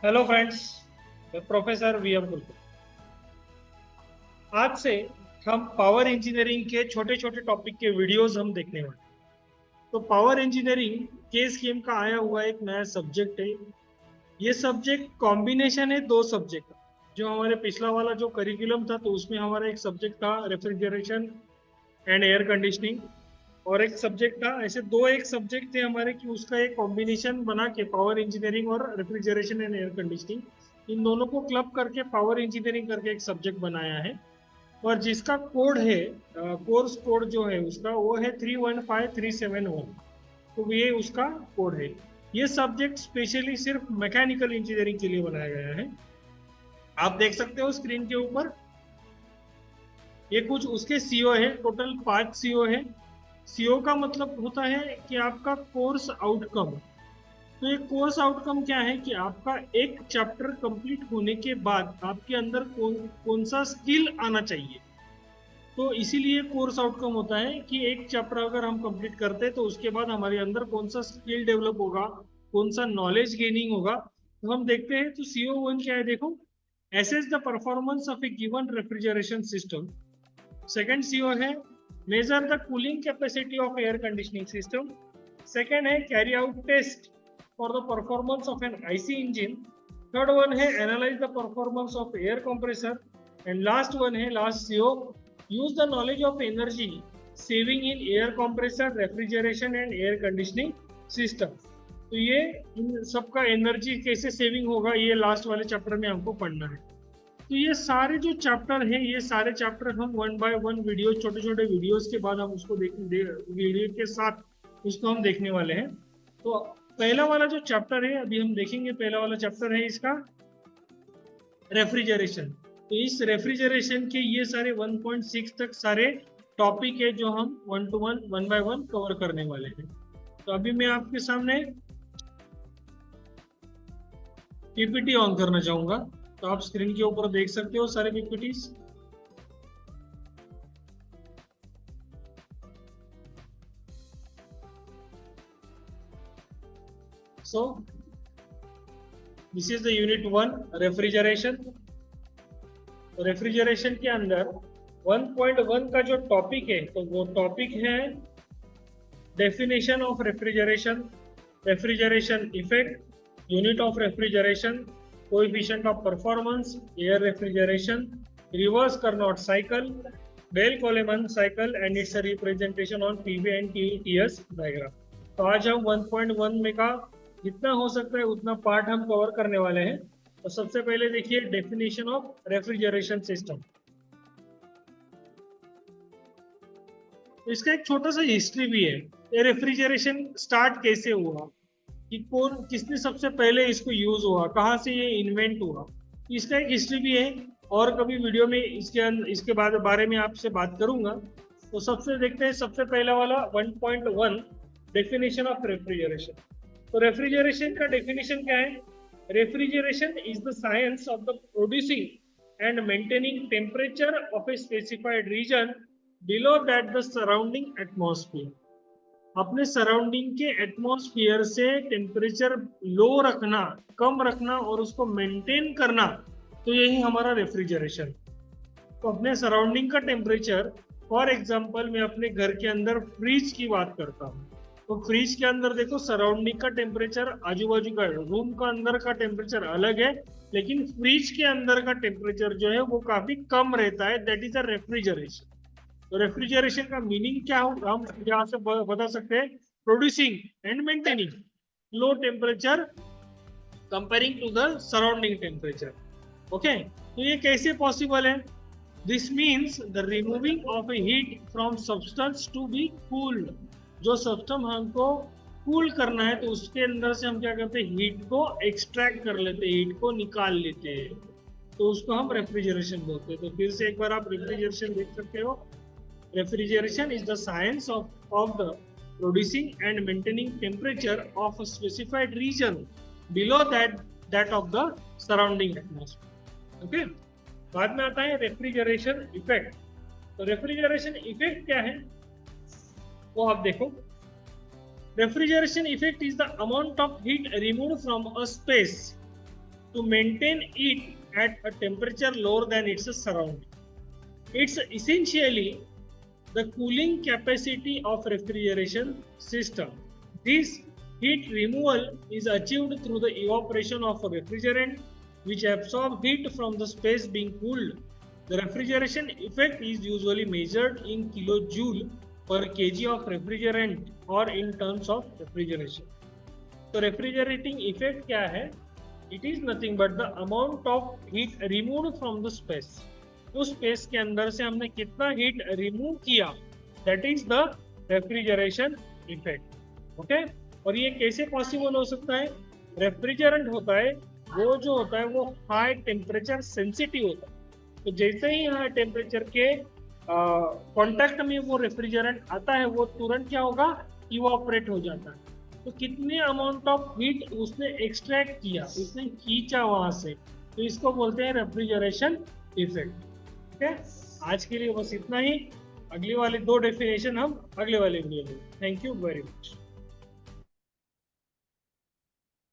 Hello friends, मैं professor V M गुलकर। आज से हम पावर इंजीनियरिंग के छोटे छोटे टॉपिक के वीडियोस हम देखने वाले हैं। तो पावर इंजीनियरिंग के स्कीम का आया हुआ एक नया सब्जेक्ट है। ये सब्जेक्ट कॉम्बिनेशन है दो सब्जेक्ट का। जो हमारे पिछला वाला जो करिकुलम था तो उसमें हमारा एक सब्जेक्ट था रेफ्रिजरेशन एंड एयर कंडीशनिंग, और एक सब्जेक्ट था, ऐसे दो एक सब्जेक्ट थे हमारे कि उसका एक कॉम्बिनेशन बना के पावर इंजीनियरिंग और रेफ्रिजरेशन एंड एयर कंडीशनिंग इन दोनों को क्लब करके पावर इंजीनियरिंग करके एक सब्जेक्ट बनाया है। और जिसका कोड है, कोर्स कोड जो है उसका वो है 315371। तो ये उसका कोड है। ये सब्जेक्ट स्पेशली सिर्फ मैकेनिकल इंजीनियरिंग के लिए बनाया गया है। आप देख सकते हो स्क्रीन के ऊपर, ये कुछ उसके सीओ है। टोटल 5 सीओ है। सीओ का मतलब होता है कि आपका कोर्स आउटकम। तो ये कोर्स आउटकम क्या है कि आपका एक चैप्टर कंप्लीट होने के बाद आपके अंदर कौन कौन सा स्किल आना चाहिए। तो इसीलिए कोर्स आउटकम होता है कि एक चैप्टर अगर हम कंप्लीट करते हैं तो उसके बाद हमारे अंदर कौन सा स्किल डेवलप होगा, कौन सा नॉलेज गेनिंग होगा। तो हम देखते हैं, तो CO1 क्या है देखो। Assess the performance of a given refrigeration system. Second CO है measure the cooling capacity of air conditioning system. Second है carry out test for the performance of an IC engine. Third one है analyse the performance of air compressor. And last one है last CO, use the knowledge of energy saving in air compressor refrigeration and air conditioning system. तो ये इन सबका energy कैसे saving होगा ये last वाले chapter में हमको पढ़ना है। तो ये सारे जो चैप्टर हैं, ये सारे चैप्टर हम 1 बाय 1 वीडियो, छोटे छोटे वीडियोस के बाद हम उसको वीडियो के साथ उसको हम देखने वाले हैं। तो पहला वाला जो चैप्टर है अभी हम देखेंगे, पहला वाला चैप्टर है इसका रेफ्रिजरेशन। तो इस रेफ्रिजरेशन के ये सारे 1.6 तक सारे टॉपिक है जो हम 1 बाय 1 कवर करने वाले हैं। तो अभी मैं आपके सामने पीपीटी ऑन करना चाहूंगा। तो आप स्क्रीन के ऊपर देख सकते हो सारे PPTs. So this is the unit 1 refrigeration. Refrigeration के अंदर 1.1 का जो टॉपिक है तो वो टॉपिक है definition of refrigeration, refrigeration effect, unit of refrigeration, coefficient of performance, air refrigeration, reverse Carnot cycle, Bell Coleman cycle and its representation on PV and TS diagram. तो आज हम 1.1 में का जितना हो सकता है उतना पार्ट हम कवर करने वाले हैं। तो सबसे पहले देखिए डेफिनेशन ऑफ रेफ्रिजरेशन सिस्टम। तो इसका एक छोटा सा हिस्ट्री भी है। ये रेफ्रिजरेशन स्टार्ट कैसे हुआ, कि कौन किसने सबसे पहले इसको यूज हुआ, कहाँ से ये इन्वेंट हुआ, इसका एक हिस्ट्री भी है। और कभी वीडियो में इसके बाद बारे में आपसे बात करूंगा। तो सबसे देखते हैं सबसे पहला वाला 1.1 डेफिनेशन ऑफ रेफ्रिजरेशन। तो रेफ्रिजरेशन का डेफिनेशन क्या है? Refrigeration is the science of the producing and maintaining temperature of a specified region below that the surrounding atmosphere. अपने सराउंडिंग के एटमॉस्फेयर से टेम्परेचर लो रखना, कम रखना और उसको मेंटेन करना, तो यही हमारा रेफ्रिजरेशन। तो अपने सराउंडिंग का टेम्परेचर, फॉर एग्जांपल मैं अपने घर के अंदर फ्रिज की बात करता हूँ। तो फ्रिज के अंदर देखो सराउंडिंग का टेम्परेचर, आजू बाजू का रूम का अंदर का टेम्परेचर अलग है, लेकिन फ्रिज के अंदर का टेम्परेचर जो है वो काफी कम रहता है। That is a refrigeration. तो रेफ्रिजरेशन का मीनिंग क्या होगा हम यहाँ से बता सकते हैं? Producing and maintaining low temperature comparing to the surrounding temperature. Okay, तो ये कैसे पॉसिबल है? This means the removing of a heat from substance to be cooled. जो सब्सटेंस हमको कूल करना है तो उसके अंदर से हम क्या करते हैं? हीट को एक्सट्रैक्ट कर लेते हैं, हीट को निकाल लेते हैं। तो उसको हम रेफ्रिजरेशन बोलते हैं। तो फिर से एक बार आप रेफ्रिजरेशन देख सकते हो। Refrigeration is the science of the producing and maintaining temperature of a specified region below that of the surrounding atmosphere. Okay? बाद में आता है रेफ्रिजरेशन इफेक्ट। तो रेफ्रिजरेशन इफेक्ट क्या है वो आप देखो। Refrigeration effect is the amount of heat remove from a space to maintain it at a temperature lower than its surrounding. It's essentially the cooling capacity of refrigeration system. This heat removal is achieved through the evaporation of a refrigerant which absorbs heat from the space being cooled. The refrigeration effect is usually measured in kilojoule per kg of refrigerant or in terms of refrigeration. तो refrigerating effect क्या है? It is nothing but the amount of heat removed from the space. उस space के अंदर से हमने कितना heat remove किया, that is the refrigeration effect. Okay, और ये कैसे पॉसिबल हो सकता है? रेफ्रिजरेंट होता है वो जो होता है वो हाई टेम्परेचर सेंसिटिव होता है. तो जैसे ही हाई टेम्परेचर के कांटेक्ट में वो रेफ्रिजरेंट आता है वो तुरंत क्या होगा? इवापोरेट हो जाता है. तो कितने अमाउंट ऑफ हीट उसने एक्सट्रैक्ट किया, उसने खींचा वहां से, तो इसको बोलते हैं रेफ्रिजरेशन इफेक्ट. ओके, आज के लिए बस इतना ही. अगली वाली 2 डेफिनेशन हम अगले वाले वीडियो में. Thank you very much.